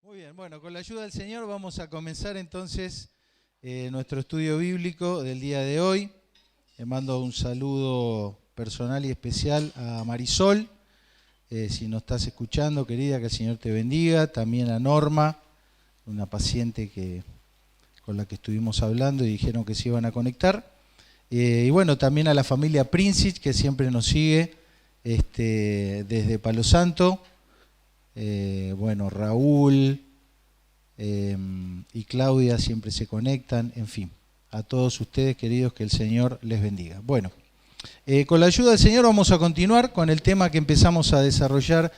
Muy bien, bueno, con la ayuda del Señor vamos a comenzar entonces nuestro estudio bíblico del día de hoy. Le mando un saludo personal y especial a Marisol. Si nos estás escuchando, querida, que el Señor te bendiga. También a Norma, una paciente con la que estuvimos hablando y dijeron que se iban a conectar. Y bueno, también a la familia Princic, que siempre nos sigue desde Palo Santo. Bueno, Raúl y Claudia siempre se conectan, en fin, a todos ustedes, queridos, que el Señor les bendiga. Bueno, con la ayuda del Señor vamos a continuar con el tema que empezamos a desarrollar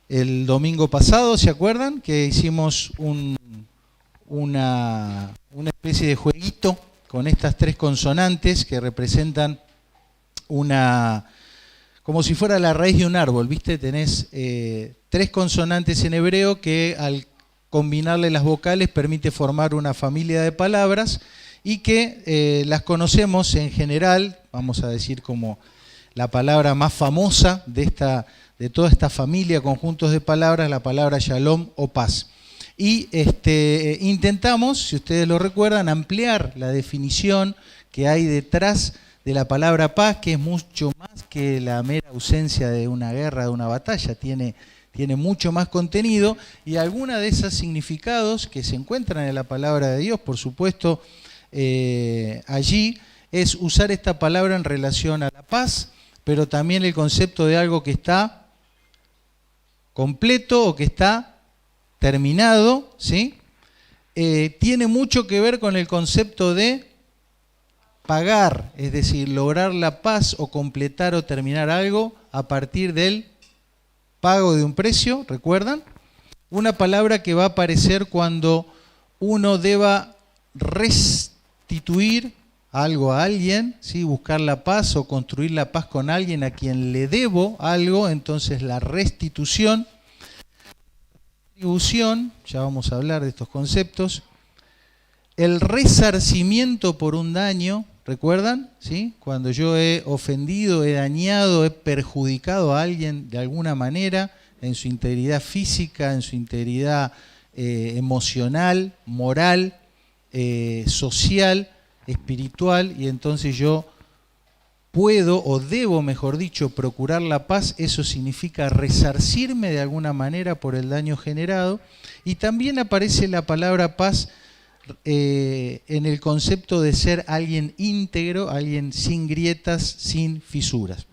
el domingo pasado. ¿Se acuerdan? Que hicimos una especie de jueguito con estas tres consonantes que representan como si fuera la raíz de un árbol, ¿viste? Tenés tres consonantes en hebreo que al combinarle las vocales permite formar una familia de palabras y que las conocemos en general, vamos a decir como la palabra más famosa de toda esta familia, conjuntos de palabras, la palabra shalom o paz. Y intentamos, si ustedes lo recuerdan, ampliar la definición que hay detrás de la palabra paz, que es mucho más que la mera ausencia de una guerra, de una batalla, tiene mucho más contenido, y algunos de esos significados que se encuentran en la palabra de Dios, por supuesto, allí es usar esta palabra en relación a la paz, pero también el concepto de algo que está completo o que está terminado, ¿sí? Tiene mucho que ver con el concepto de pagar, es decir, lograr la paz o completar o terminar algo a partir del pago de un precio, ¿recuerdan? Una palabra que va a aparecer cuando uno deba restituir algo a alguien, ¿sí? Buscar la paz o construir la paz con alguien a quien le debo algo, entonces la restitución, retribución, ya vamos a hablar de estos conceptos, el resarcimiento por un daño, ¿recuerdan? ¿Sí? Cuando yo he ofendido, he dañado, he perjudicado a alguien de alguna manera, en su integridad física, en su integridad emocional, moral, social, espiritual, y entonces yo puedo o debo, mejor dicho, procurar la paz. Eso significa resarcirme de alguna manera por el daño generado. Y también aparece la palabra paz en el concepto de ser alguien íntegro, alguien sin grietas, sin fisuras.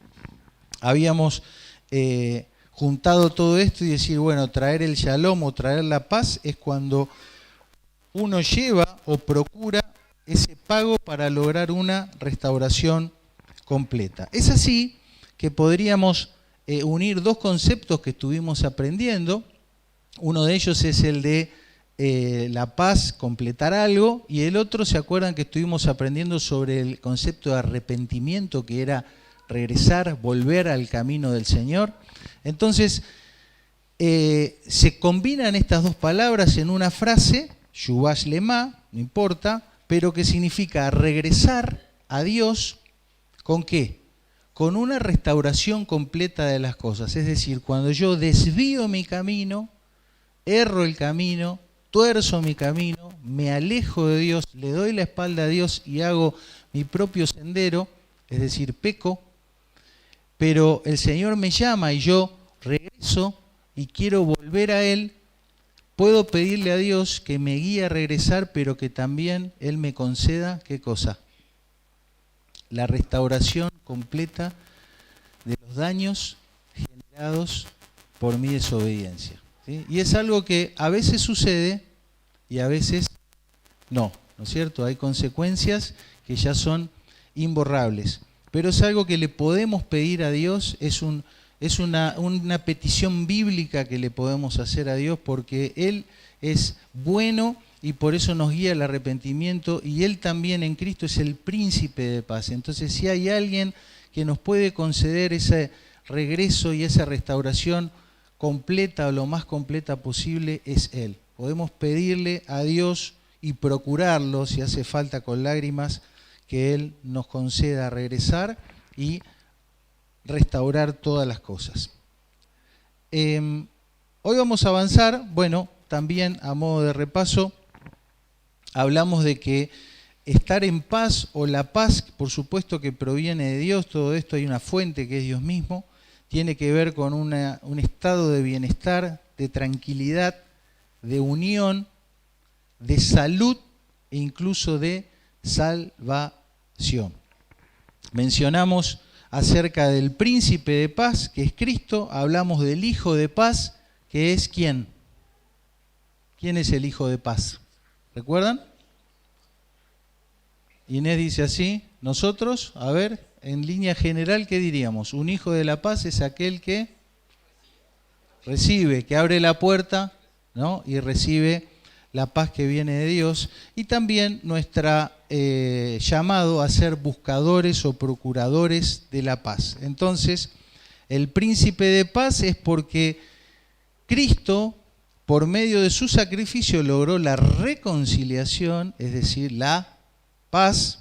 Habíamos juntado todo esto y decir, bueno, traer el shalom o traer la paz es cuando uno lleva o procura ese pago para lograr una restauración completa. Es así que podríamos unir dos conceptos que estuvimos aprendiendo. Uno de ellos es el de la paz, completar algo, y el otro, ¿se acuerdan que estuvimos aprendiendo sobre el concepto de arrepentimiento, que era regresar, volver al camino del Señor? Entonces, se combinan estas dos palabras en una frase, Yuvash Lema, no importa, pero que significa regresar a Dios, ¿con qué? Con una restauración completa de las cosas. Es decir, cuando yo desvío mi camino, erro el camino, tuerzo mi camino, me alejo de Dios, le doy la espalda a Dios y hago mi propio sendero, es decir, peco, pero el Señor me llama y yo regreso y quiero volver a Él, puedo pedirle a Dios que me guíe a regresar, pero que también Él me conceda, ¿qué cosa? La restauración completa de los daños generados por mi desobediencia. ¿Sí? Y es algo que a veces sucede y a veces no es cierto? Hay consecuencias que ya son imborrables, pero es algo que le podemos pedir a Dios, es una petición bíblica que le podemos hacer a Dios, porque Él es bueno y por eso nos guía el arrepentimiento, y Él también en Cristo es el príncipe de paz. Entonces, si hay alguien que nos puede conceder ese regreso y esa restauración completa o lo más completa posible, es Él. Podemos pedirle a Dios y procurarlo, si hace falta con lágrimas, que Él nos conceda regresar y restaurar todas las cosas. Hoy vamos a avanzar, bueno, también a modo de repaso, hablamos de que estar en paz o la paz, por supuesto que proviene de Dios, todo esto hay una fuente que es Dios mismo, tiene que ver con un estado de bienestar, de tranquilidad, de unión, de salud e incluso de salvación. Mencionamos acerca del príncipe de paz, que es Cristo, hablamos del hijo de paz, que es ¿quién? ¿Quién es el hijo de paz? ¿Recuerdan? Inés dice así, nosotros, a ver, en línea general, ¿qué diríamos? Un hijo de la paz es aquel que recibe, que abre la puerta, ¿no? Y recibe la paz que viene de Dios. Y también nuestro llamado a ser buscadores o procuradores de la paz. Entonces, el príncipe de paz es porque Cristo, por medio de su sacrificio, logró la reconciliación, es decir, la paz,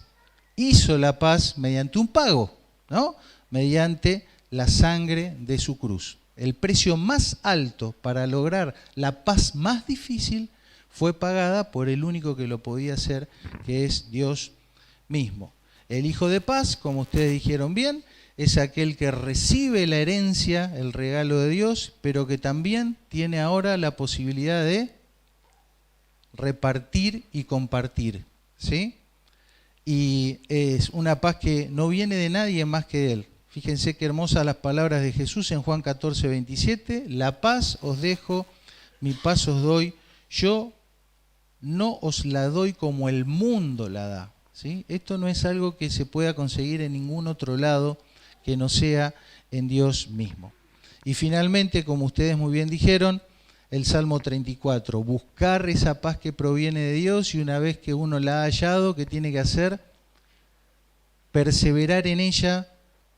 hizo la paz mediante un pago, ¿no? Mediante la sangre de su cruz. El precio más alto para lograr la paz más difícil fue pagada por el único que lo podía hacer, que es Dios mismo. El hijo de paz, como ustedes dijeron bien, es aquel que recibe la herencia, el regalo de Dios, pero que también tiene ahora la posibilidad de repartir y compartir, ¿sí? Y es una paz que no viene de nadie más que de Él. Fíjense qué hermosas las palabras de Jesús en Juan 14, 27. La paz os dejo, mi paz os doy. Yo no os la doy como el mundo la da, ¿sí? Esto no es algo que se pueda conseguir en ningún otro lado que no sea en Dios mismo. Y finalmente, como ustedes muy bien dijeron, el Salmo 34, buscar esa paz que proviene de Dios, y una vez que uno la ha hallado, ¿qué tiene que hacer? Perseverar en ella,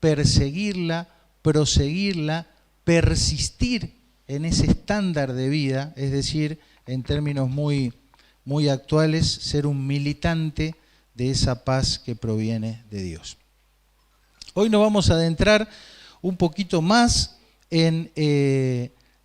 perseguirla, proseguirla, persistir en ese estándar de vida, es decir, en términos muy actuales, ser un militante de esa paz que proviene de Dios. Hoy nos vamos a adentrar un poquito más en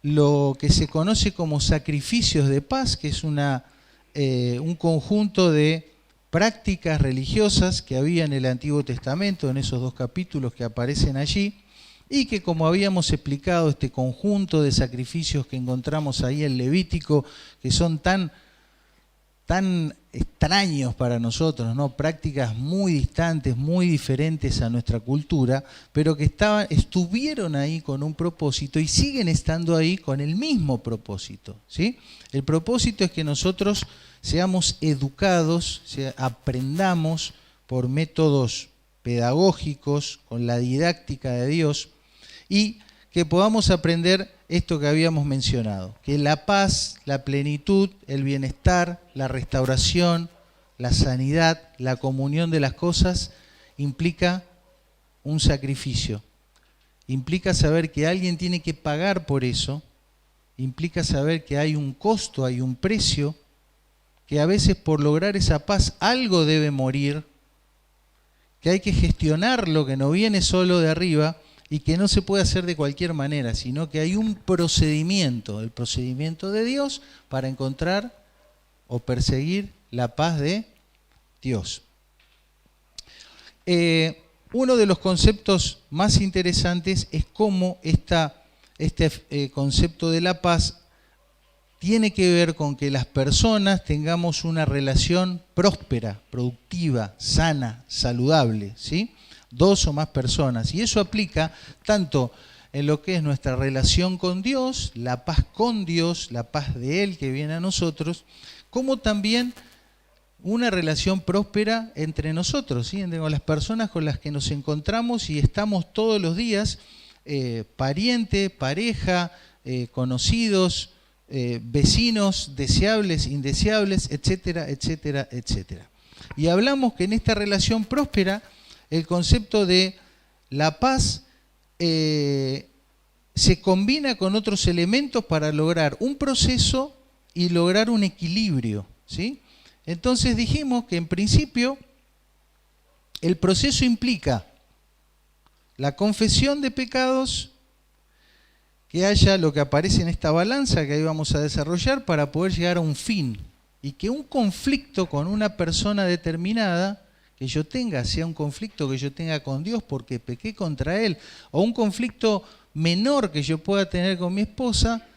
lo que se conoce como sacrificios de paz, que es un conjunto de prácticas religiosas que había en el Antiguo Testamento, en esos 2 capítulos que aparecen allí, y que, como habíamos explicado, este conjunto de sacrificios que encontramos ahí en Levítico, que son tan extraños para nosotros, ¿no? Prácticas muy distantes, muy diferentes a nuestra cultura, pero que estuvieron ahí con un propósito y siguen estando ahí con el mismo propósito, ¿sí? El propósito es que nosotros seamos educados, aprendamos por métodos pedagógicos, con la didáctica de Dios, y que podamos aprender esto que habíamos mencionado, que la paz, la plenitud, el bienestar, la restauración, la sanidad, la comunión de las cosas, implica un sacrificio, implica saber que alguien tiene que pagar por eso, implica saber que hay un costo, hay un precio, que a veces por lograr esa paz algo debe morir, que hay que gestionarlo, que no viene solo de arriba, y que no se puede hacer de cualquier manera, sino que hay un procedimiento, el procedimiento de Dios para encontrar o perseguir la paz de Dios. Uno de los conceptos más interesantes es cómo este concepto de la paz tiene que ver con que las personas tengamos una relación próspera, productiva, sana, saludable, ¿sí? 2 o más personas. Y eso aplica tanto en lo que es nuestra relación con Dios, la paz con Dios, la paz de Él que viene a nosotros, como también una relación próspera entre nosotros, ¿sí? Entre las personas con las que nos encontramos y estamos todos los días, pariente, pareja, conocidos, vecinos, deseables, indeseables, etcétera, etcétera, etcétera. Y hablamos que en esta relación próspera, el concepto de la paz se combina con otros elementos para lograr un proceso y lograr un equilibrio, ¿sí? Entonces dijimos que en principio el proceso implica la confesión de pecados, que haya lo que aparece en esta balanza que ahí vamos a desarrollar para poder llegar a un fin. Y que un conflicto con una persona determinada que yo tenga, sea un conflicto que yo tenga con Dios porque pequé contra Él, o un conflicto menor que yo pueda tener con mi esposa,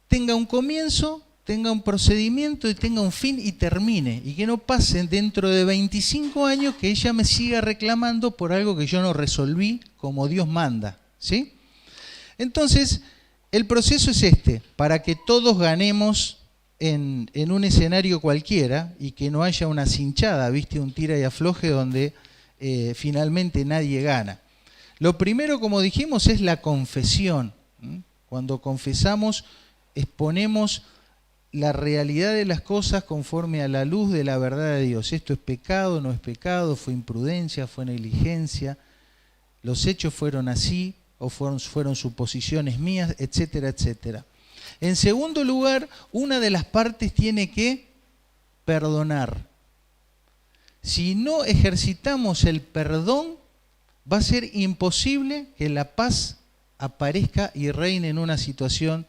tenga un comienzo, tenga un procedimiento y tenga un fin y termine. Y que no pasen dentro de 25 años que ella me siga reclamando por algo que yo no resolví como Dios manda, ¿sí? Entonces, el proceso es este, para que todos ganemos en un escenario cualquiera y que no haya una cinchada, ¿viste? Un tira y afloje donde finalmente nadie gana. Lo primero, como dijimos, es la confesión. Cuando confesamos, exponemos la realidad de las cosas conforme a la luz de la verdad de Dios. Esto es pecado, no es pecado, fue imprudencia, fue negligencia, los hechos fueron así, o fueron suposiciones mías, etcétera, etcétera. En segundo lugar, una de las partes tiene que perdonar. Si no ejercitamos el perdón, va a ser imposible que la paz aparezca y reine en una situación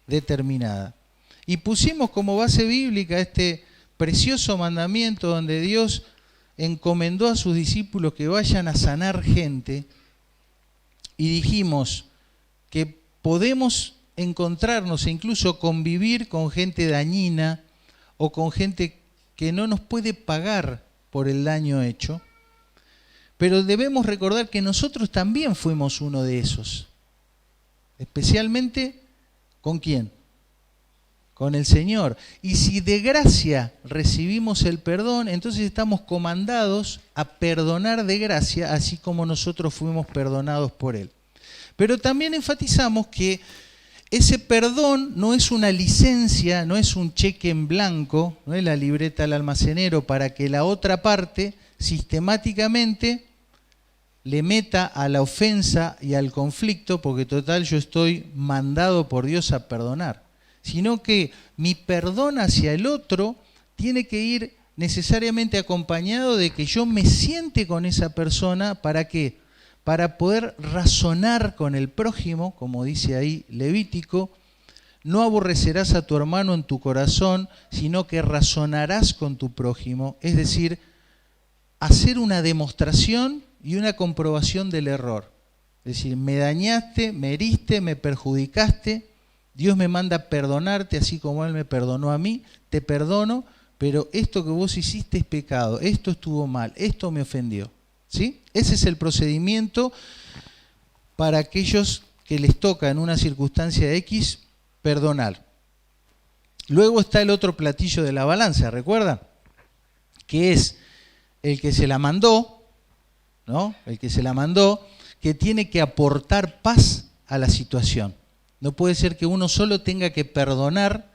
determinada. Y pusimos como base bíblica este precioso mandamiento donde Dios encomendó a sus discípulos que vayan a sanar gente, y dijimos que podemos encontrarnos e incluso convivir con gente dañina o con gente que no nos puede pagar por el daño hecho, pero debemos recordar que nosotros también fuimos uno de esos, especialmente ¿con quién? Con el Señor. Y si de gracia recibimos el perdón, entonces estamos comandados a perdonar de gracia, así como nosotros fuimos perdonados por Él. Pero también enfatizamos que ese perdón no es una licencia, no es un cheque en blanco, no es la libreta al almacenero para que la otra parte sistemáticamente le meta a la ofensa y al conflicto, porque total yo estoy mandado por Dios a perdonar. Sino que mi perdón hacia el otro tiene que ir necesariamente acompañado de que yo me siente con esa persona. ¿Para qué? Para poder razonar con el prójimo, como dice ahí Levítico, no aborrecerás a tu hermano en tu corazón, sino que razonarás con tu prójimo. Es decir, hacer una demostración y una comprobación del error. Es decir, me dañaste, me heriste, me perjudicaste, Dios me manda perdonarte así como Él me perdonó a mí, te perdono, pero esto que vos hiciste es pecado, esto estuvo mal, esto me ofendió. ¿Sí? Ese es el procedimiento para aquellos que les toca en una circunstancia X perdonar. Luego está el otro platillo de la balanza, ¿recuerdan? Que es el que se la mandó, ¿no? El que se la mandó, que tiene que aportar paz a la situación. No puede ser que uno solo tenga que perdonar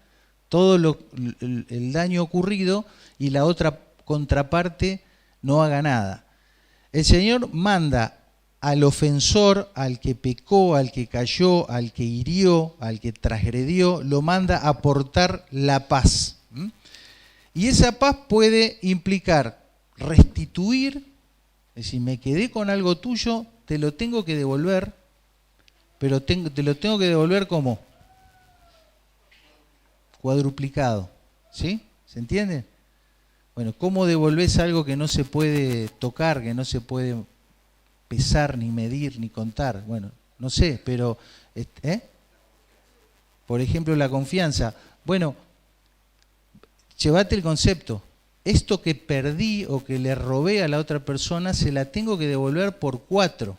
todo el daño ocurrido y la otra contraparte no haga nada. El Señor manda al ofensor, al que pecó, al que cayó, al que hirió, al que transgredió, lo manda a aportar la paz. Y esa paz puede implicar restituir, es decir, me quedé con algo tuyo, te lo tengo que devolver, pero te lo tengo que devolver ¿cómo? Cuadruplicado. ¿Sí? ¿Se entiende? Bueno, ¿cómo devolvés algo que no se puede tocar, que no se puede pesar, ni medir, ni contar? Bueno, no sé, pero... Por ejemplo, la confianza. Bueno, llévate el concepto. Esto que perdí o que le robé a la otra persona, se la tengo que devolver por 4.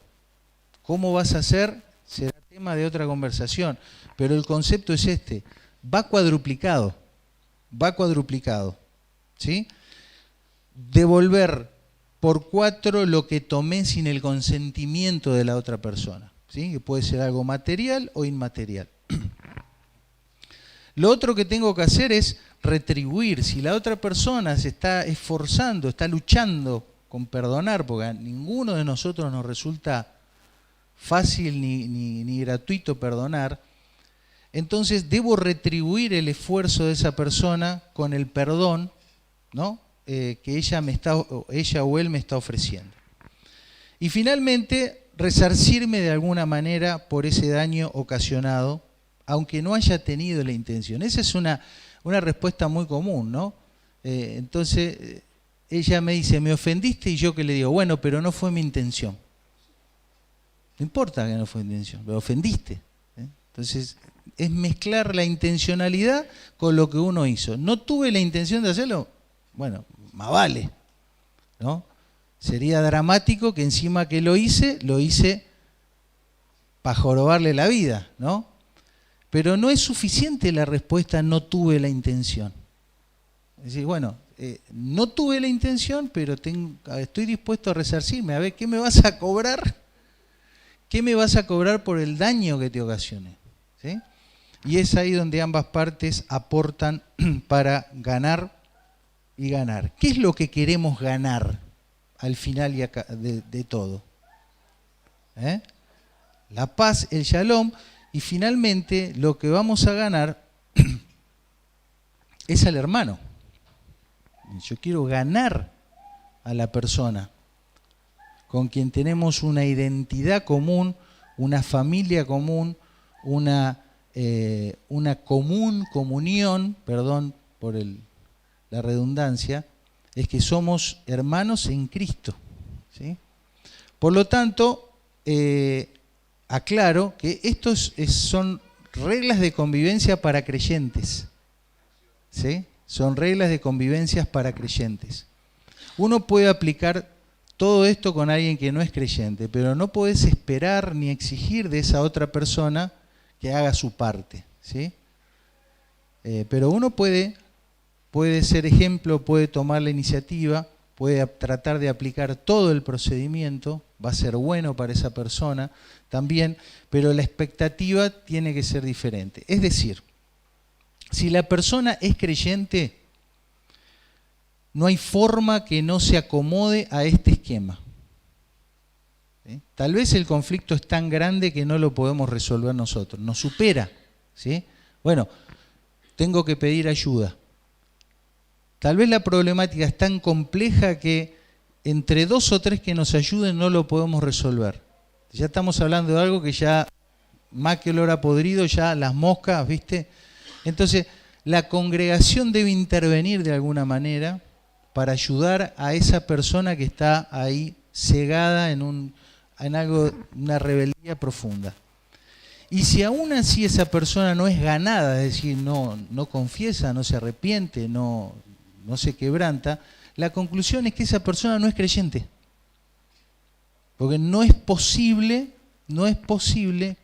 ¿Cómo vas a hacer? Será tema de otra conversación. Pero el concepto es este. Va cuadruplicado. Va cuadruplicado. ¿Sí? Devolver por 4 lo que tomé sin el consentimiento de la otra persona. ¿Sí? Que puede ser algo material o inmaterial. Lo otro que tengo que hacer es retribuir. Si la otra persona se está esforzando, está luchando con perdonar, porque a ninguno de nosotros nos resulta fácil ni gratuito perdonar, entonces debo retribuir el esfuerzo de esa persona con el perdón, ¿no? Que ella o él me está ofreciendo. Y finalmente resarcirme de alguna manera por ese daño ocasionado, aunque no haya tenido la intención. Esa es una respuesta muy común, ¿no? Entonces, ella me dice, me ofendiste, y yo que le digo, bueno, pero no fue mi intención. No importa que no fue mi intención, me ofendiste. Entonces, es mezclar la intencionalidad con lo que uno hizo. ¿No tuve la intención de hacerlo? Bueno, más vale, ¿no? Sería dramático que encima que lo hice para jorobarle la vida, ¿no? Pero no es suficiente la respuesta no tuve la intención. Es decir, bueno, no tuve la intención, pero estoy dispuesto a resarcirme. A ver, ¿qué me vas a cobrar? ¿Qué me vas a cobrar por el daño que te ocasioné? ¿Sí? Y es ahí donde ambas partes aportan para ganar y ganar. ¿Qué es lo que queremos ganar al final de todo? La paz, el shalom, y finalmente lo que vamos a ganar es al hermano. Yo quiero ganar a la persona con quien tenemos una identidad común, una familia común, una común comunión, perdón por la redundancia, es que somos hermanos en Cristo, ¿sí? Por lo tanto, aclaro que estos son reglas de convivencia para creyentes, ¿sí? Son reglas de convivencia para creyentes. Uno puede aplicar todo esto con alguien que no es creyente, pero no podés esperar ni exigir de esa otra persona que haga su parte, ¿sí? Pero uno puede ser ejemplo, puede tomar la iniciativa, puede tratar de aplicar todo el procedimiento, va a ser bueno para esa persona también, pero la expectativa tiene que ser diferente. Es decir, si la persona es creyente, no hay forma que no se acomode a este esquema. ¿Sí? Tal vez el conflicto es tan grande que no lo podemos resolver nosotros, nos supera, ¿sí? Bueno, tengo que pedir ayuda. Tal vez la problemática es tan compleja que entre 2 o 3 que nos ayuden no lo podemos resolver. Ya estamos hablando de algo que ya, más que olor a podrido, ya las moscas, ¿viste? Entonces, la congregación debe intervenir de alguna manera para ayudar a esa persona que está ahí cegada en algo, una rebeldía profunda. Y si aún así esa persona no es ganada, es decir, no confiesa, no se arrepiente, no se quebranta, la conclusión es que esa persona no es creyente. Porque no es posible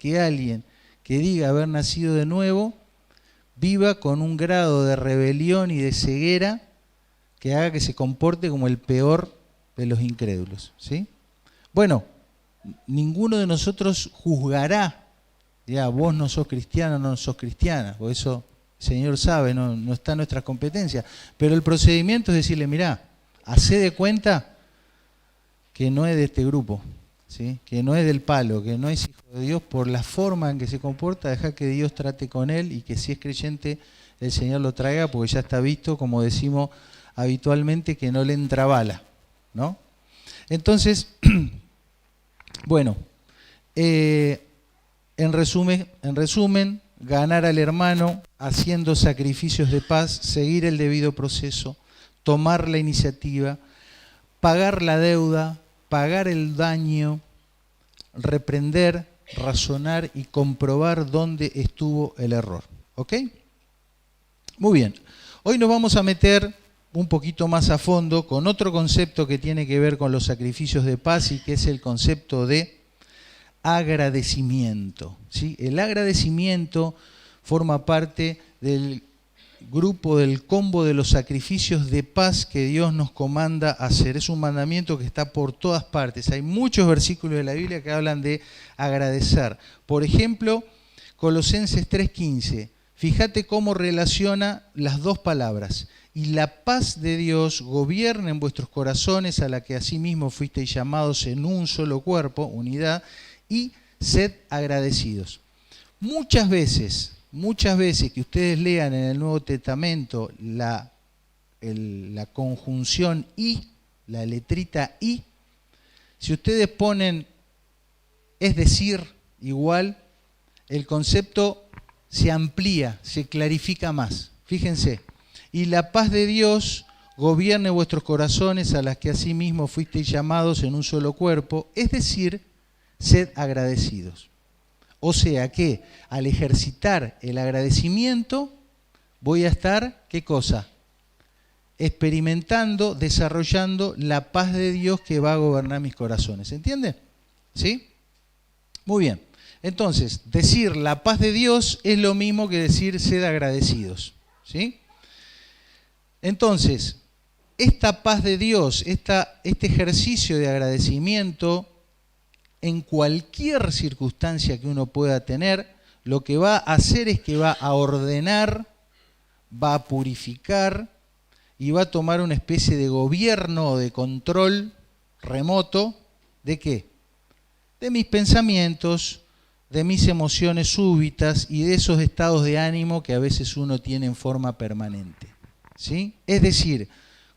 que alguien que diga haber nacido de nuevo viva con un grado de rebelión y de ceguera que haga que se comporte como el peor de los incrédulos, ¿sí? Bueno, ninguno de nosotros juzgará, ya vos no sos cristiano, no sos cristiana, por eso el Señor sabe, no está en nuestras competencias, pero el procedimiento es decirle, mirá, hacé de cuenta que no es de este grupo, ¿sí? Que no es del palo, que no es hijo de Dios por la forma en que se comporta, deja que Dios trate con él y que si es creyente el Señor lo traiga, porque ya está visto, como decimos habitualmente, que no le entra bala, ¿no? Entonces, bueno, en resumen, ganar al hermano haciendo sacrificios de paz, seguir el debido proceso, tomar la iniciativa, pagar la deuda, pagar el daño, reprender, razonar y comprobar dónde estuvo el error. ¿Ok? Muy bien. Hoy nos vamos a meter un poquito más a fondo con otro concepto que tiene que ver con los sacrificios de paz y que es el concepto de agradecimiento, ¿sí? El agradecimiento forma parte del grupo, del combo de los sacrificios de paz que Dios nos comanda hacer. Es un mandamiento que está por todas partes. Hay muchos versículos de la Biblia que hablan de agradecer. Por ejemplo, Colosenses 3:15. Fíjate cómo relaciona las dos palabras. Y la paz de Dios gobierna en vuestros corazones, a la que asimismo fuisteis llamados en un solo cuerpo, unidad, y sed agradecidos. Muchas veces que ustedes lean en el Nuevo Testamento la conjunción y, la letrita y, si ustedes ponen es decir, igual, el concepto se amplía, se clarifica más. Fíjense, y la paz de Dios gobierne vuestros corazones, a las que asimismo fuisteis llamados en un solo cuerpo, es decir, sed agradecidos. O sea que al ejercitar el agradecimiento voy a estar, ¿qué cosa? Experimentando, desarrollando la paz de Dios que va a gobernar mis corazones. ¿Entiende? ¿Sí? Muy bien. Entonces, decir la paz de Dios es lo mismo que decir sed agradecidos. ¿Sí? Entonces, esta paz de Dios, este ejercicio de agradecimiento en cualquier circunstancia que uno pueda tener, lo que va a hacer es que va a ordenar, va a purificar y va a tomar una especie de gobierno o de control remoto, ¿de qué? De mis pensamientos, de mis emociones súbitas y de esos estados de ánimo que a veces uno tiene en forma permanente. ¿Sí? Es decir,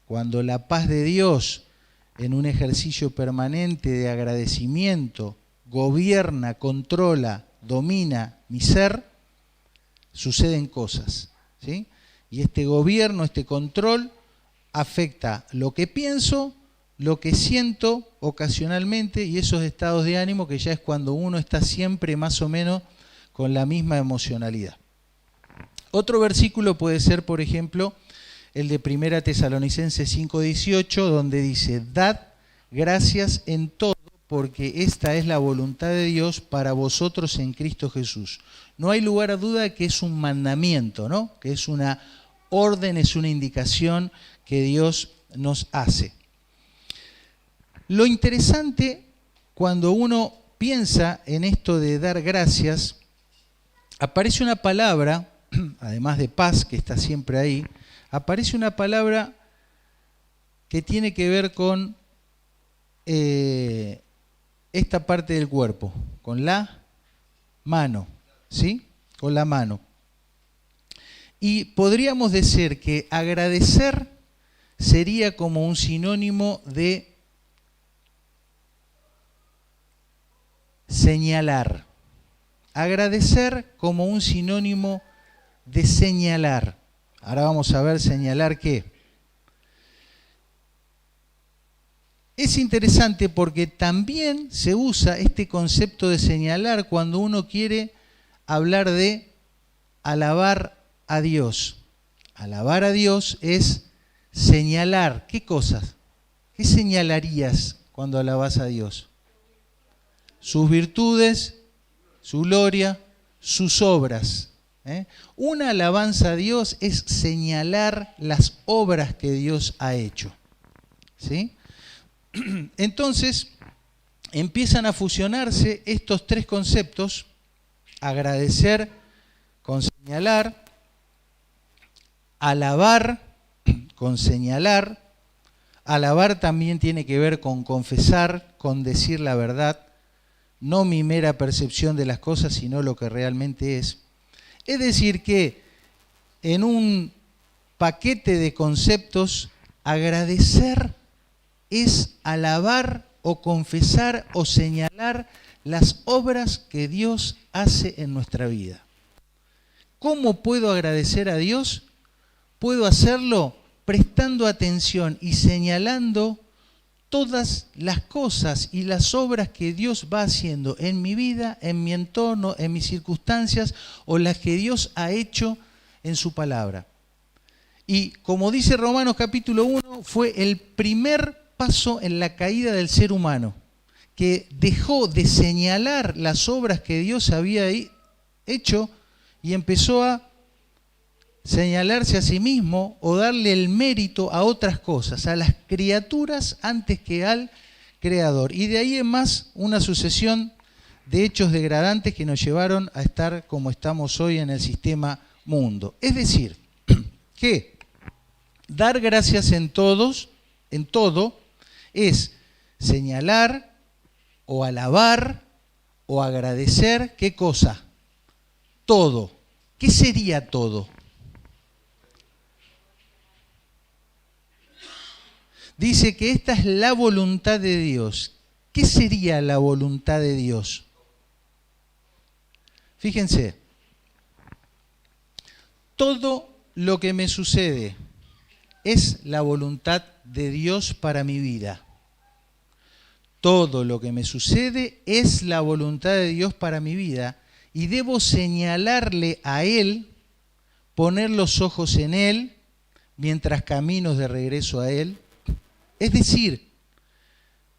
cuando la paz de Dios en un ejercicio permanente de agradecimiento gobierna, controla, domina mi ser, suceden cosas. ¿Sí? Y este gobierno, este control, afecta lo que pienso, lo que siento ocasionalmente y esos estados de ánimo que ya es cuando uno está siempre más o menos con la misma emocionalidad. Otro versículo puede ser, por ejemplo, el de 1 Tesalonicenses 5:18, donde dice, dad gracias en todo, porque esta es la voluntad de Dios para vosotros en Cristo Jesús. No hay lugar a duda de que es un mandamiento, ¿no? Que es una orden, es una indicación que Dios nos hace. Lo interesante cuando uno piensa en esto de dar gracias, aparece una palabra, además de paz, que está siempre ahí, aparece una palabra que tiene que ver con esta parte del cuerpo, con la mano, ¿sí? Con la mano. Y podríamos decir que agradecer sería como un sinónimo de señalar. Agradecer como un sinónimo de señalar. Ahora vamos a ver señalar qué. Es interesante porque también se usa este concepto de señalar cuando uno quiere hablar de alabar a Dios. Alabar a Dios es señalar. ¿Qué cosas? ¿Qué señalarías cuando alabas a Dios? Sus virtudes, su gloria, sus obras. Una alabanza a Dios es señalar las obras que Dios ha hecho. ¿Sí? Entonces, empiezan a fusionarse estos tres conceptos: agradecer con señalar, alabar con señalar. Alabar también tiene que ver con confesar, con decir la verdad, no mi mera percepción de las cosas, sino lo que realmente es. Es decir que en un paquete de conceptos, agradecer es alabar o confesar o señalar las obras que Dios hace en nuestra vida. ¿Cómo puedo agradecer a Dios? Puedo hacerlo prestando atención y señalando todas las cosas y las obras que Dios va haciendo en mi vida, en mi entorno, en mis circunstancias, o las que Dios ha hecho en su palabra. Y como dice Romanos capítulo 1, fue el primer paso en la caída del ser humano, que dejó de señalar las obras que Dios había hecho y empezó a señalarse a sí mismo o darle el mérito a otras cosas, a las criaturas antes que al Creador. Y de ahí en más una sucesión de hechos degradantes que nos llevaron a estar como estamos hoy en el sistema mundo. Es decir, que dar gracias en todo, es señalar o alabar o agradecer, ¿qué cosa? Todo. ¿Qué sería todo? Dice que esta es la voluntad de Dios. ¿Qué sería la voluntad de Dios? Fíjense, todo lo que me sucede es la voluntad de Dios para mi vida. Todo lo que me sucede es la voluntad de Dios para mi vida y debo señalarle a Él, poner los ojos en Él mientras camino de regreso a Él. Es decir,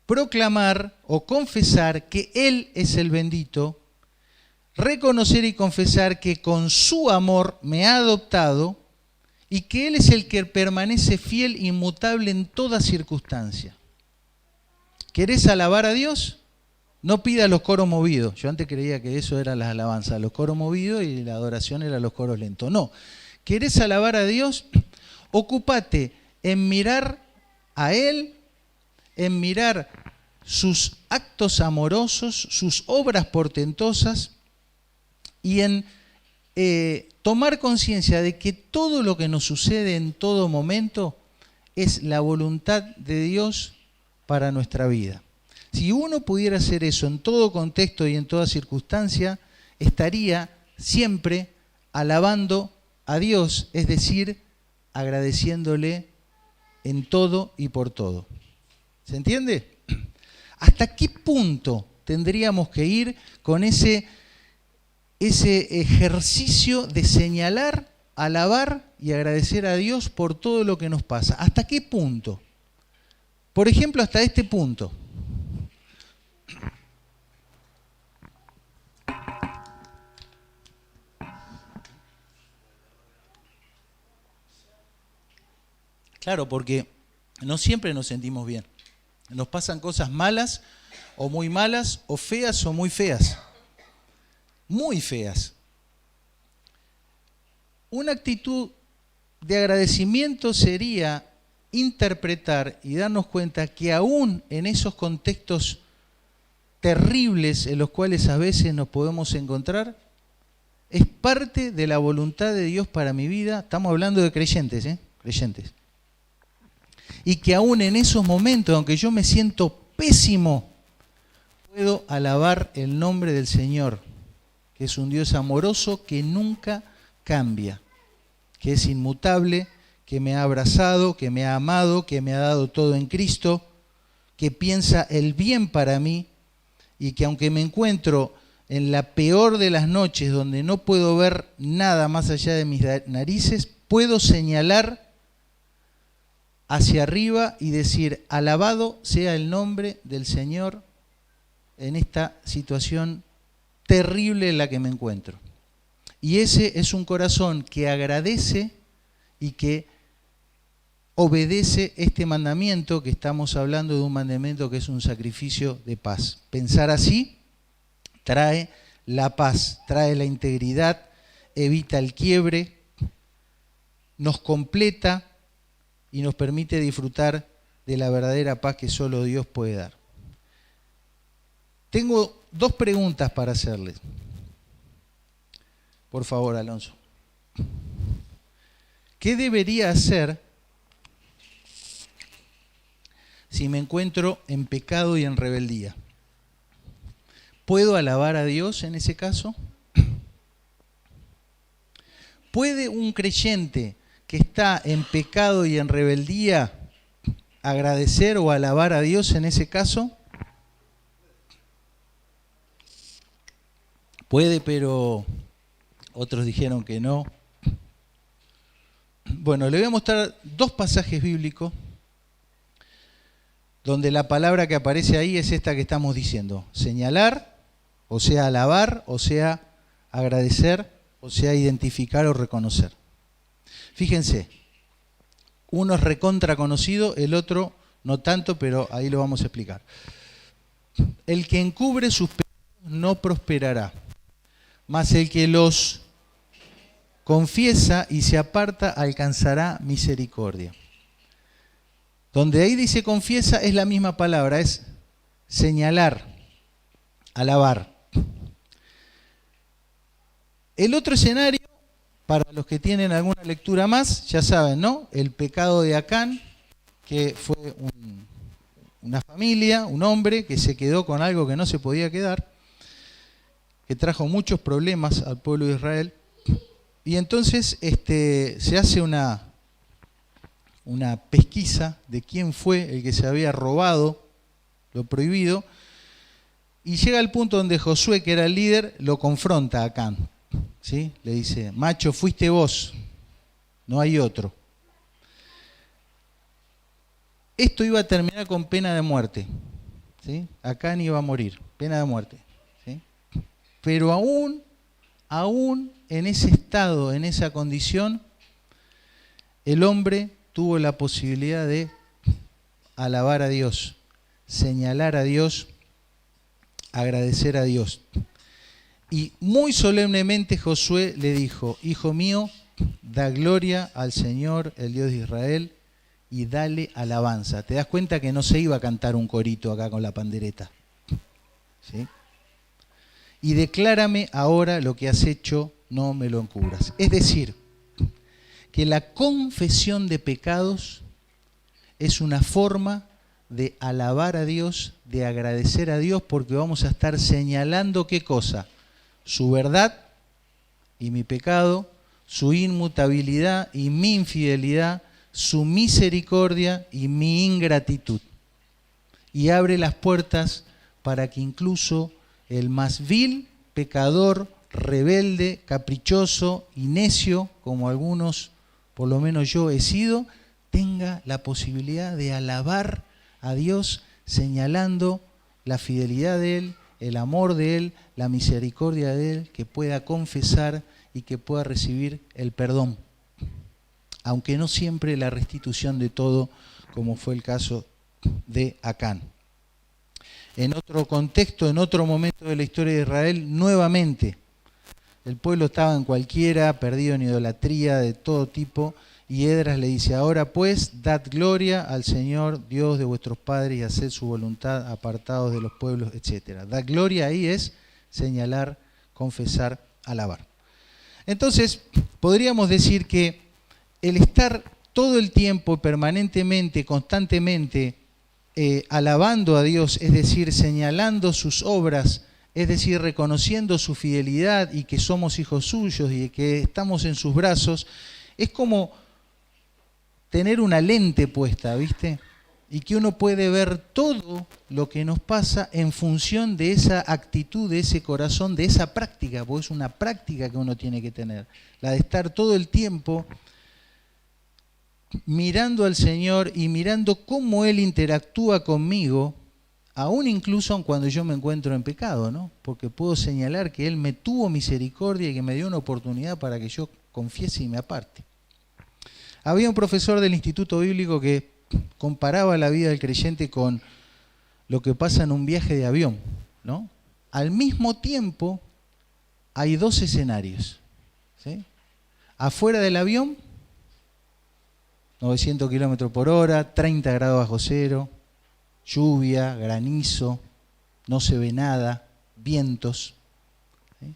proclamar o confesar que Él es el bendito, reconocer y confesar que con su amor me ha adoptado y que Él es el que permanece fiel, inmutable en toda circunstancia. ¿Querés alabar a Dios? No pidas los coros movidos. Yo antes creía que eso era las alabanzas, los coros movidos y la adoración era los coros lentos. No. ¿Querés alabar a Dios? Ocúpate en mirar a Él, en mirar sus actos amorosos, sus obras portentosas y en tomar conciencia de que todo lo que nos sucede en todo momento es la voluntad de Dios para nuestra vida. Si uno pudiera hacer eso en todo contexto y en toda circunstancia, estaría siempre alabando a Dios, es decir, agradeciéndole en todo y por todo. ¿Se entiende? ¿Hasta qué punto tendríamos que ir con ese ejercicio de señalar, alabar y agradecer a Dios por todo lo que nos pasa? ¿Hasta qué punto? Por ejemplo, hasta este punto. Claro, porque no siempre nos sentimos bien. Nos pasan cosas malas o muy malas, o feas o muy feas. Muy feas. Una actitud de agradecimiento sería interpretar y darnos cuenta que aún en esos contextos terribles en los cuales a veces nos podemos encontrar, es parte de la voluntad de Dios para mi vida. Estamos hablando de creyentes, creyentes. Y que aún en esos momentos, aunque yo me siento pésimo, puedo alabar el nombre del Señor, que es un Dios amoroso que nunca cambia, que es inmutable, que me ha abrazado, que me ha amado, que me ha dado todo en Cristo, que piensa el bien para mí y que aunque me encuentro en la peor de las noches donde no puedo ver nada más allá de mis narices, puedo señalar hacia arriba y decir, alabado sea el nombre del Señor en esta situación terrible en la que me encuentro. Y ese es un corazón que agradece y que obedece este mandamiento, que estamos hablando de un mandamiento que es un sacrificio de paz. Pensar así trae la paz, trae la integridad, evita el quiebre, nos completa y nos permite disfrutar de la verdadera paz que solo Dios puede dar. Tengo dos preguntas para hacerles. Por favor, Alonso. ¿Qué debería hacer si me encuentro en pecado y en rebeldía? ¿Puedo alabar a Dios en ese caso? ¿Puede un creyente que está en pecado y en rebeldía agradecer o alabar a Dios en ese caso? Puede, pero otros dijeron que no. Bueno, le voy a mostrar dos pasajes bíblicos donde la palabra que aparece ahí es esta que estamos diciendo. Señalar, o sea, alabar, o sea, agradecer, o sea, identificar o reconocer. Fíjense, uno es recontra conocido, el otro no tanto, pero ahí lo vamos a explicar. El que encubre sus pecados no prosperará, mas el que los confiesa y se aparta alcanzará misericordia. Donde ahí dice confiesa es la misma palabra, es señalar, alabar. El otro escenario, para los que tienen alguna lectura más, ya saben, ¿no? El pecado de Acán, que fue una familia, un hombre que se quedó con algo que no se podía quedar. que trajo muchos problemas al pueblo de Israel. Y entonces se hace una pesquisa de quién fue el que se había robado lo prohibido, y llega al punto donde Josué, que era el líder, lo confronta a Acán, ¿sí? Le dice: macho, fuiste vos, no hay otro. Esto iba a terminar con pena de muerte, ¿sí? Acán iba a morir, pena de muerte, ¿sí? Pero aún en ese estado, en esa condición, el hombre tuvo la posibilidad de alabar a Dios, señalar a Dios, agradecer a Dios. Y muy solemnemente Josué le dijo: hijo mío, da gloria al Señor, el Dios de Israel, y dale alabanza. Te das cuenta que no se iba a cantar un corito acá con la pandereta, ¿sí? Y declárame ahora lo que has hecho, no me lo encubras. Es decir, que la confesión de pecados es una forma de alabar a Dios, de agradecer a Dios, porque vamos a estar señalando ¿qué cosa? Su verdad y mi pecado, su inmutabilidad y mi infidelidad, su misericordia y mi ingratitud. Y abre las puertas para que incluso el más vil pecador, rebelde, caprichoso y necio, como algunos, por lo menos yo he sido, tenga la posibilidad de alabar a Dios señalando la fidelidad de Él, el amor de Él, la misericordia de Él, que pueda confesar y que pueda recibir el perdón, aunque no siempre la restitución de todo, como fue el caso de Acán. En otro contexto, en otro momento de la historia de Israel, nuevamente, el pueblo estaba en cualquiera, perdido en idolatría de todo tipo, y Esdras le dice: ahora pues, dad gloria al Señor, Dios de vuestros padres, y haced su voluntad, apartados de los pueblos, etc. Dar gloria ahí es señalar, confesar, alabar. Entonces, podríamos decir que el estar todo el tiempo, permanentemente, constantemente, alabando a Dios, es decir, señalando sus obras, es decir, reconociendo su fidelidad y que somos hijos suyos y que estamos en sus brazos, es como tener una lente puesta, ¿viste? Y que uno puede ver todo lo que nos pasa en función de esa actitud, de ese corazón, de esa práctica, porque es una práctica que uno tiene que tener, la de estar todo el tiempo mirando al Señor y mirando cómo Él interactúa conmigo, aún incluso cuando yo me encuentro en pecado, ¿no? Porque puedo señalar que Él me tuvo misericordia y que me dio una oportunidad para que yo confiese y me aparte. Había un profesor del Instituto Bíblico que comparaba la vida del creyente con lo que pasa en un viaje de avión, ¿no? Al mismo tiempo hay dos escenarios, ¿sí? Afuera del avión, 900 kilómetros por hora, 30 grados bajo cero, lluvia, granizo, no se ve nada, vientos, ¿sí?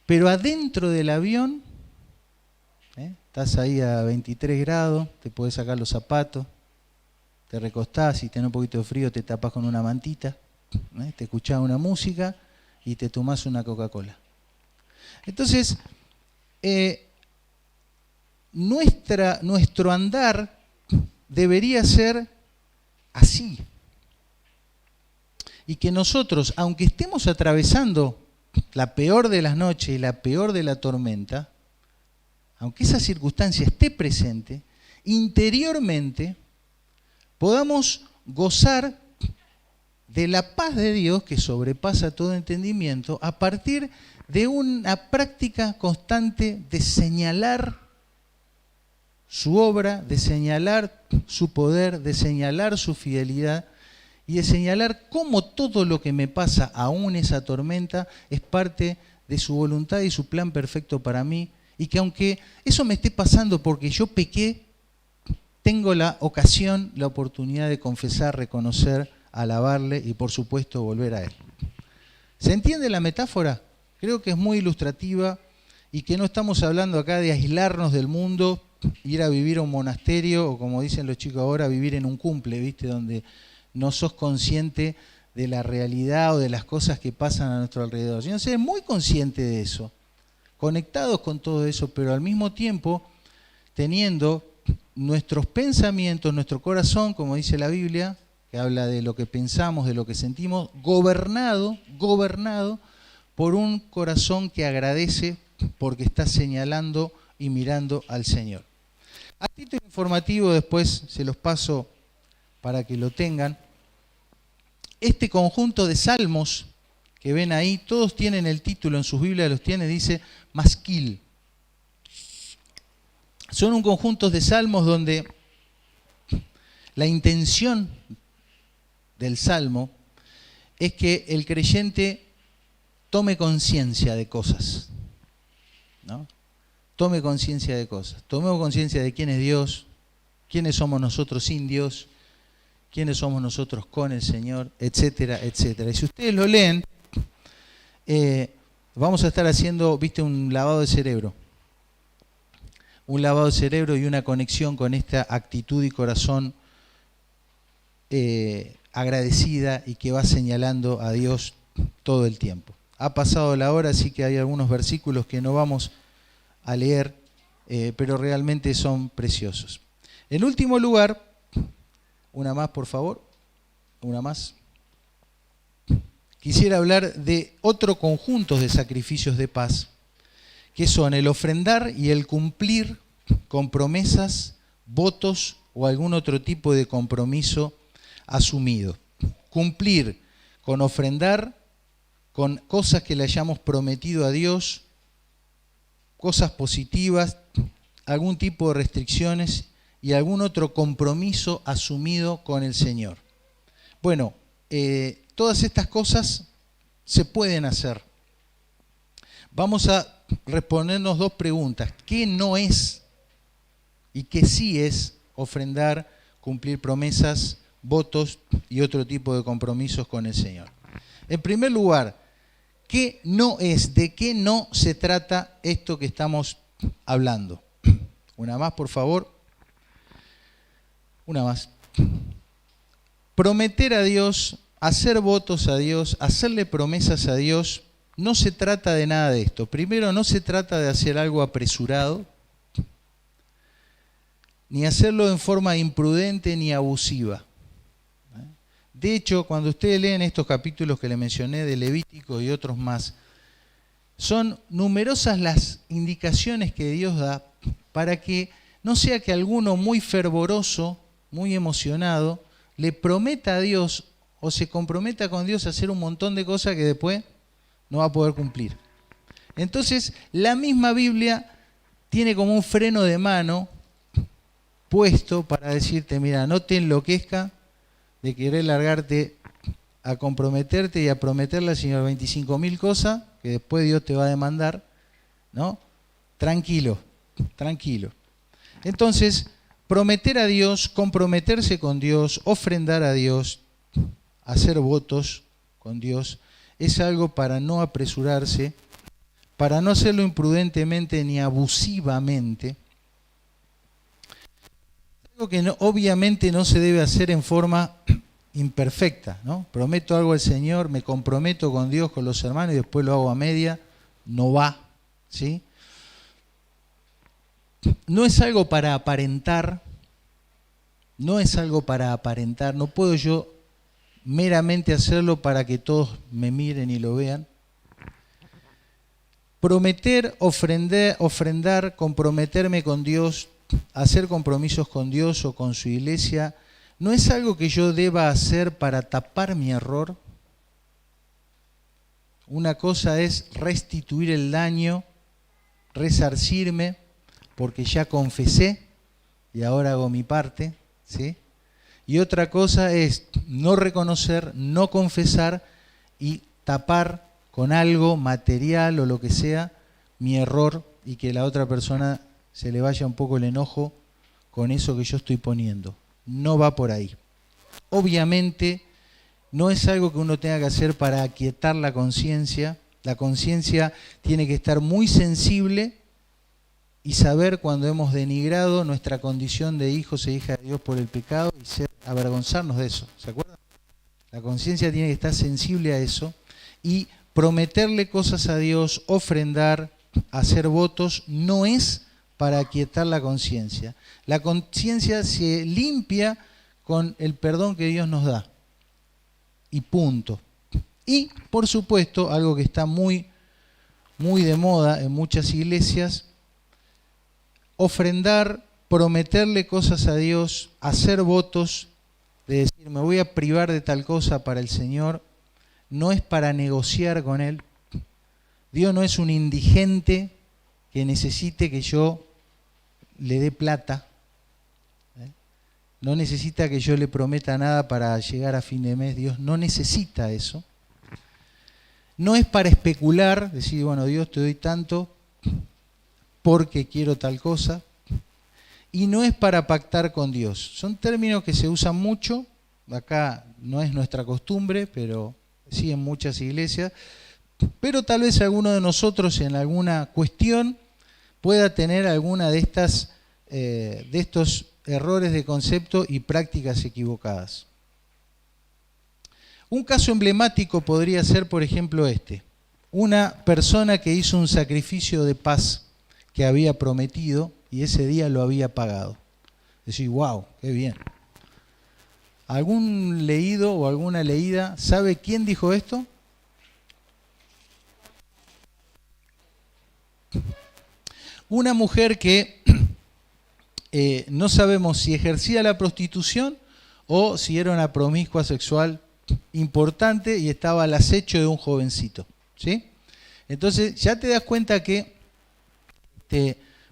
Pero adentro del avión, estás ahí a 23 grados, te podés sacar los zapatos, te recostás, si tenés un poquito de frío te tapás con una mantita, te escuchás una música y te tomás una Coca-Cola. Entonces, nuestro andar debería ser así. Y que nosotros, aunque estemos atravesando la peor de las noches y la peor de la tormenta, aunque esa circunstancia esté presente, interiormente podamos gozar de la paz de Dios que sobrepasa todo entendimiento a partir de una práctica constante de señalar su obra, de señalar su poder, de señalar su fidelidad y de señalar cómo todo lo que me pasa, aún esa tormenta, es parte de su voluntad y su plan perfecto para mí, y que aunque eso me esté pasando porque yo pequé, tengo la ocasión, la oportunidad de confesar, reconocer, alabarle y por supuesto volver a Él. ¿Se entiende la metáfora? Creo que es muy ilustrativa y que no estamos hablando acá de aislarnos del mundo, ir a vivir a un monasterio o como dicen los chicos ahora, vivir en un cumple, ¿viste? Donde no sos consciente de la realidad o de las cosas que pasan a nuestro alrededor, sino ser muy consciente de eso, conectados con todo eso, pero al mismo tiempo teniendo nuestros pensamientos, nuestro corazón, como dice la Biblia, que habla de lo que pensamos, de lo que sentimos, gobernado por un corazón que agradece porque está señalando y mirando al Señor. A título informativo, después se los paso para que lo tengan. Este conjunto de salmos que ven ahí, todos tienen el título en sus Biblias, los tiene, dice Masquil. Son un conjunto de salmos donde la intención del salmo es que el creyente tome conciencia de cosas, ¿no? Tome conciencia de cosas. Tomemos conciencia de quién es Dios, quiénes somos nosotros sin Dios, quiénes somos nosotros con el Señor, etcétera, etcétera. Y si ustedes lo leen, vamos a estar haciendo, viste, un lavado de cerebro. Un lavado de cerebro y una conexión con esta actitud y corazón agradecida y que va señalando a Dios todo el tiempo. Ha pasado la hora, así que hay algunos versículos que no vamos a leer, pero realmente son preciosos. En último lugar, una más por favor, una más. Quisiera hablar de otro conjunto de sacrificios de paz, que son el ofrendar y el cumplir con promesas, votos o algún otro tipo de compromiso asumido. Cumplir con ofrendar, con cosas que le hayamos prometido a Dios, cosas positivas, algún tipo de restricciones y algún otro compromiso asumido con el Señor. Bueno, todas estas cosas se pueden hacer. Vamos a respondernos dos preguntas. ¿Qué no es y qué sí es ofrendar, cumplir promesas, votos y otro tipo de compromisos con el Señor? En primer lugar, ¿qué no es? ¿De qué no se trata esto que estamos hablando? Una más, por favor. Una más. Prometer a Dios, hacer votos a Dios, hacerle promesas a Dios, no se trata de nada de esto. Primero, no se trata de hacer algo apresurado, ni hacerlo en forma imprudente ni abusiva. De hecho, cuando ustedes leen estos capítulos que les mencioné de Levítico y otros más, son numerosas las indicaciones que Dios da para que no sea que alguno muy fervoroso, muy emocionado, le prometa a Dios o se comprometa con Dios a hacer un montón de cosas que después no va a poder cumplir. Entonces, la misma Biblia tiene como un freno de mano puesto para decirte, mira, no te enloquezca de querer largarte a comprometerte y a prometerle al Señor 25.000 cosas que después Dios te va a demandar, ¿no? Tranquilo, tranquilo. Entonces, prometer a Dios, comprometerse con Dios, ofrendar a Dios, hacer votos con Dios, es algo para no apresurarse, para no hacerlo imprudentemente ni abusivamente. Algo que obviamente no se debe hacer en forma imperfecta, ¿no? Prometo algo al Señor, me comprometo con Dios, con los hermanos y después lo hago a media, no va, ¿sí? No es algo para aparentar, no es algo para aparentar, no puedo yo meramente hacerlo para que todos me miren y lo vean. Prometer, ofrendar, comprometerme con Dios, hacer compromisos con Dios o con su iglesia, no es algo que yo deba hacer para tapar mi error. Una cosa es restituir el daño, resarcirme, porque ya confesé y ahora hago mi parte, ¿sí? Y otra cosa es no reconocer, no confesar y tapar con algo material o lo que sea mi error y que la otra persona se le vaya un poco el enojo con eso que yo estoy poniendo. No va por ahí. Obviamente no es algo que uno tenga que hacer para aquietar la conciencia. La conciencia tiene que estar muy sensible y saber cuando hemos denigrado nuestra condición de hijos e hijas de Dios por el pecado y avergonzarnos de eso. ¿Se acuerdan? La conciencia tiene que estar sensible a eso y prometerle cosas a Dios, ofrendar, hacer votos, no es para aquietar la conciencia. La conciencia se limpia con el perdón que Dios nos da. Y punto. Y, por supuesto, algo que está muy de moda en muchas iglesias, ofrendar, prometerle cosas a Dios, hacer votos, de decir, me voy a privar de tal cosa para el Señor, no es para negociar con Él. Dios no es un indigente que necesite que yo le dé plata. No necesita que yo le prometa nada para llegar a fin de mes. Dios no necesita eso. No es para especular, decir, bueno, Dios te doy tanto porque quiero tal cosa. Y no es para pactar con Dios. Son términos que se usan mucho. Acá no es nuestra costumbre, pero sí en muchas iglesias. Pero tal vez alguno de nosotros en alguna cuestión pueda tener alguna de estos errores de concepto y prácticas equivocadas. Un caso emblemático podría ser, por ejemplo, una persona que hizo un sacrificio de paz que había prometido y ese día lo había pagado. Decís, wow, qué bien. ¿Algún leído o alguna leída sabe quién dijo esto? Una mujer que no sabemos si ejercía la prostitución o si era una promiscua sexual importante y estaba al acecho de un jovencito, ¿sí? Entonces ya te das cuenta que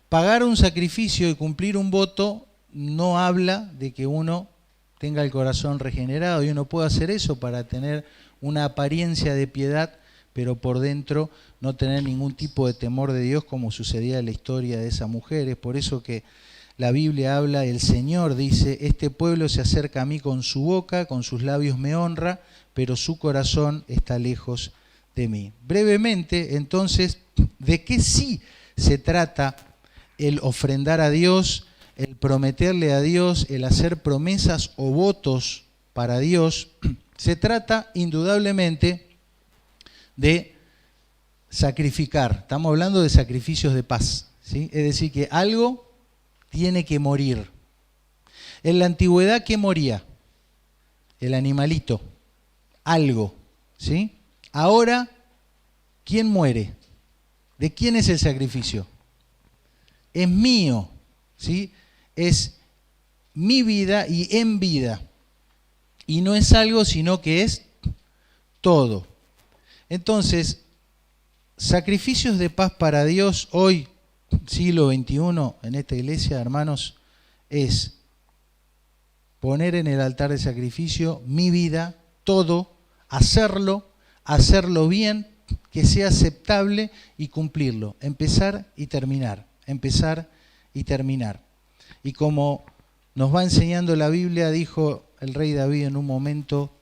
pagar un sacrificio y cumplir un voto no habla de que uno tenga el corazón regenerado, y uno puede hacer eso para tener una apariencia de piedad, pero por dentro no tener ningún tipo de temor de Dios, como sucedía en la historia de esa mujer. Es por eso que la Biblia habla, el Señor dice, este pueblo se acerca a mí con su boca, con sus labios me honra, pero su corazón está lejos de mí. Brevemente, entonces, ¿de qué sí se trata el ofrendar a Dios, el prometerle a Dios, el hacer promesas o votos para Dios? Se trata indudablemente de sacrificar. Estamos hablando de sacrificios de paz, ¿sí? Es decir, que algo tiene que morir. En la antigüedad, ¿qué moría? El animalito, algo, ¿sí? Ahora, ¿quién muere? ¿De quién es el sacrificio? Es mío, ¿sí? Es mi vida y en vida. Y no es algo, sino que es todo. Entonces, sacrificios de paz para Dios hoy, siglo XXI, en esta iglesia, hermanos, es poner en el altar de sacrificio mi vida, todo, hacerlo bien, que sea aceptable y cumplirlo. Empezar y terminar, empezar y terminar. Y como nos va enseñando la Biblia, dijo el rey David en un momento,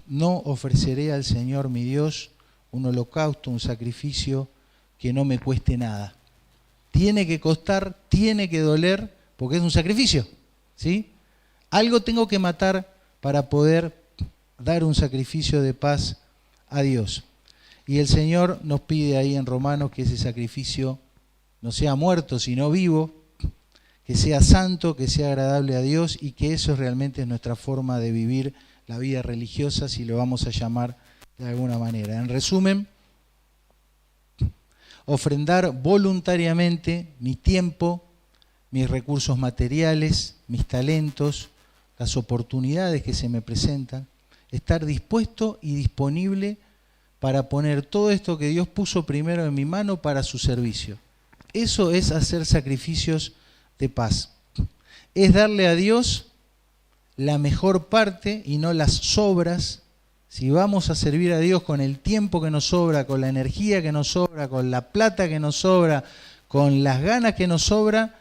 no ofreceré al Señor mi Dios un holocausto, un sacrificio que no me cueste nada. Tiene que costar, tiene que doler, porque es un sacrificio, ¿sí? Algo tengo que matar para poder dar un sacrificio de paz a Dios. Y el Señor nos pide ahí en Romanos que ese sacrificio no sea muerto, sino vivo, que sea santo, que sea agradable a Dios, y que eso realmente es nuestra forma de vivir la vida religiosa, si lo vamos a llamar de alguna manera. En resumen, ofrendar voluntariamente mi tiempo, mis recursos materiales, mis talentos, las oportunidades que se me presentan, estar dispuesto y disponible para poner todo esto que Dios puso primero en mi mano para su servicio. Eso es hacer sacrificios de paz. Es darle a Dios la mejor parte y no las sobras. Si vamos a servir a Dios con el tiempo que nos sobra, con la energía que nos sobra, con la plata que nos sobra, con las ganas que nos sobra,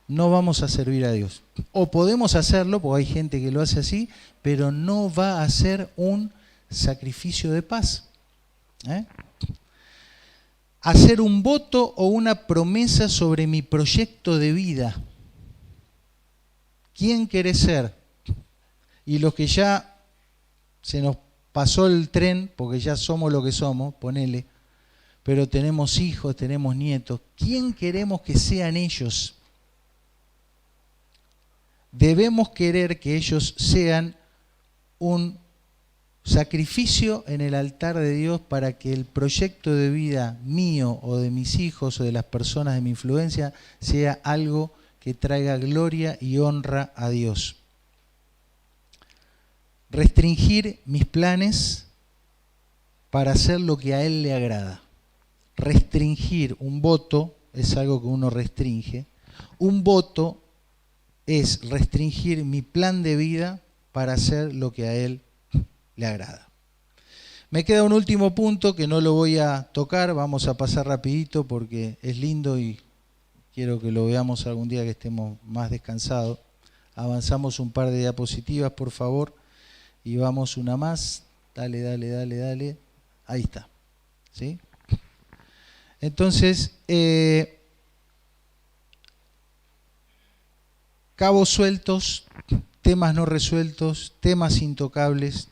no vamos a servir a Dios. O podemos hacerlo, porque hay gente que lo hace así, pero no va a ser un sacrificio de paz. Hacer un voto o una promesa sobre mi proyecto de vida. ¿Quién querés ser? Y los que ya se nos pasó el tren, porque ya somos lo que somos, ponele, pero tenemos hijos, tenemos nietos. ¿Quién queremos que sean ellos? Debemos querer que ellos sean un sacrificio en el altar de Dios para que el proyecto de vida mío o de mis hijos o de las personas de mi influencia sea algo que traiga gloria y honra a Dios. Restringir mis planes para hacer lo que a Él le agrada. Restringir un voto es algo que uno restringe. Un voto es restringir mi plan de vida para hacer lo que a Él le agrada. Me queda un último punto que no lo voy a tocar, vamos a pasar rapidito porque es lindo y quiero que lo veamos algún día que estemos más descansados. Avanzamos un par de diapositivas, por favor, y vamos una más. Dale, dale, dale, dale. Ahí está. ¿Sí? Entonces, cabos sueltos, temas no resueltos, temas intocables,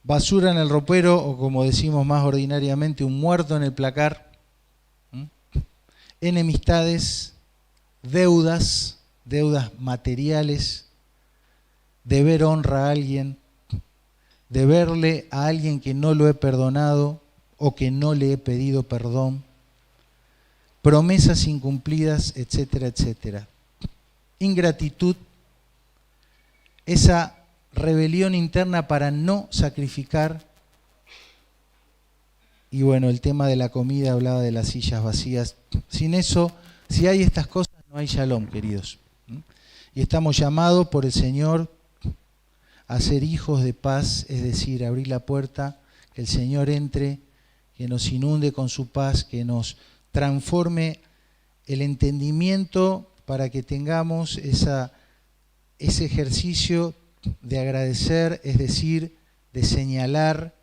basura en el ropero, o como decimos más ordinariamente, un muerto en el placar, enemistades, deudas materiales, deber honra a alguien, deberle a alguien que no lo he perdonado o que no le he pedido perdón, promesas incumplidas, etcétera, etcétera. Ingratitud, esa rebelión interna para no sacrificar. Y bueno, el tema de la comida, hablaba de las sillas vacías. Sin eso, si hay estas cosas, no hay shalom, queridos. Y estamos llamados por el Señor a ser hijos de paz, es decir, abrir la puerta, que el Señor entre, que nos inunde con su paz, que nos transforme el entendimiento para que tengamos ese ejercicio de agradecer, es decir, de señalar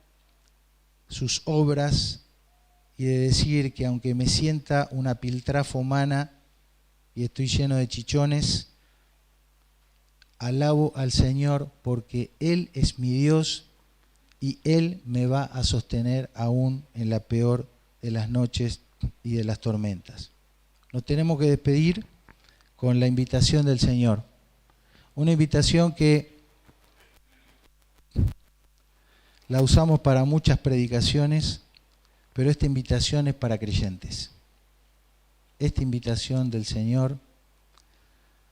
sus obras y de decir que aunque me sienta una piltrafa humana y estoy lleno de chichones, alabo al Señor porque Él es mi Dios y Él me va a sostener aún en la peor de las noches y de las tormentas. Nos tenemos que despedir con la invitación del Señor. Una invitación que la usamos para muchas predicaciones, pero esta invitación es para creyentes. Esta invitación del Señor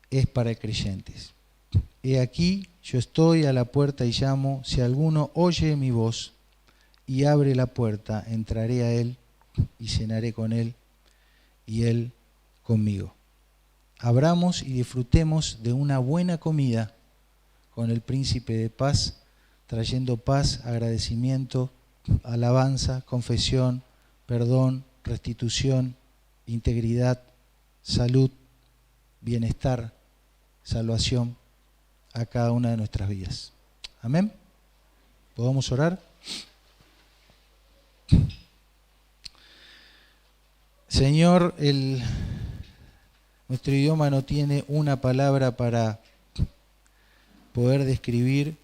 es para creyentes. He aquí, yo estoy a la puerta y llamo, si alguno oye mi voz y abre la puerta, entraré a él y cenaré con él y él conmigo. Abramos y disfrutemos de una buena comida con el Príncipe de Paz, trayendo paz, agradecimiento, alabanza, confesión, perdón, restitución, integridad, salud, bienestar, salvación a cada una de nuestras vidas. Amén. ¿Podemos orar? Señor, nuestro idioma no tiene una palabra para poder describir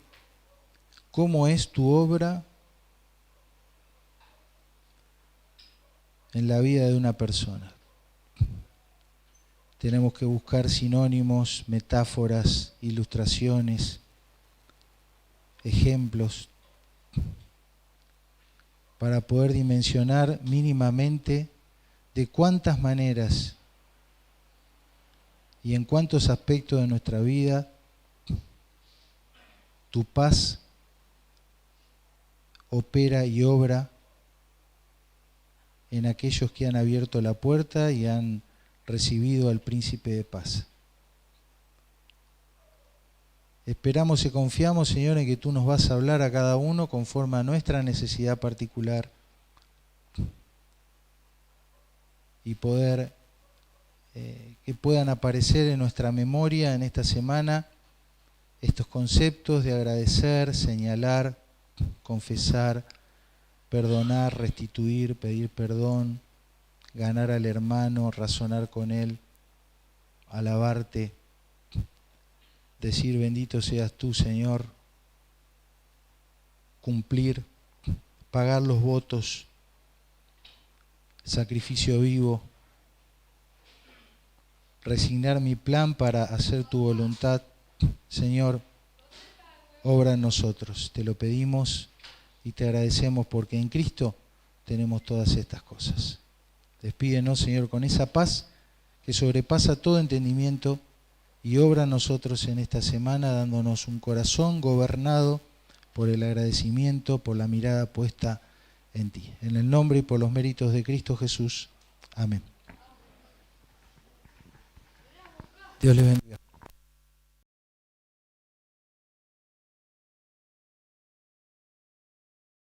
cómo es tu obra en la vida de una persona. Tenemos que buscar sinónimos, metáforas, ilustraciones, ejemplos, para poder dimensionar mínimamente de cuántas maneras y en cuántos aspectos de nuestra vida tu paz opera y obra en aquellos que han abierto la puerta y han recibido al Príncipe de Paz. Esperamos y confiamos, Señor, en que tú nos vas a hablar a cada uno conforme a nuestra necesidad particular y poder que puedan aparecer en nuestra memoria en esta semana estos conceptos de agradecer, señalar, confesar, perdonar, restituir, pedir perdón, ganar al hermano, razonar con él, alabarte, decir bendito seas tú, Señor, cumplir, pagar los votos, sacrificio vivo, resignar mi plan para hacer tu voluntad. Señor, obra en nosotros. Te lo pedimos y te agradecemos porque en Cristo tenemos todas estas cosas. Despídenos, Señor, con esa paz que sobrepasa todo entendimiento y obra en nosotros en esta semana, dándonos un corazón gobernado por el agradecimiento, por la mirada puesta en ti. En el nombre y por los méritos de Cristo Jesús. Amén. Dios les bendiga.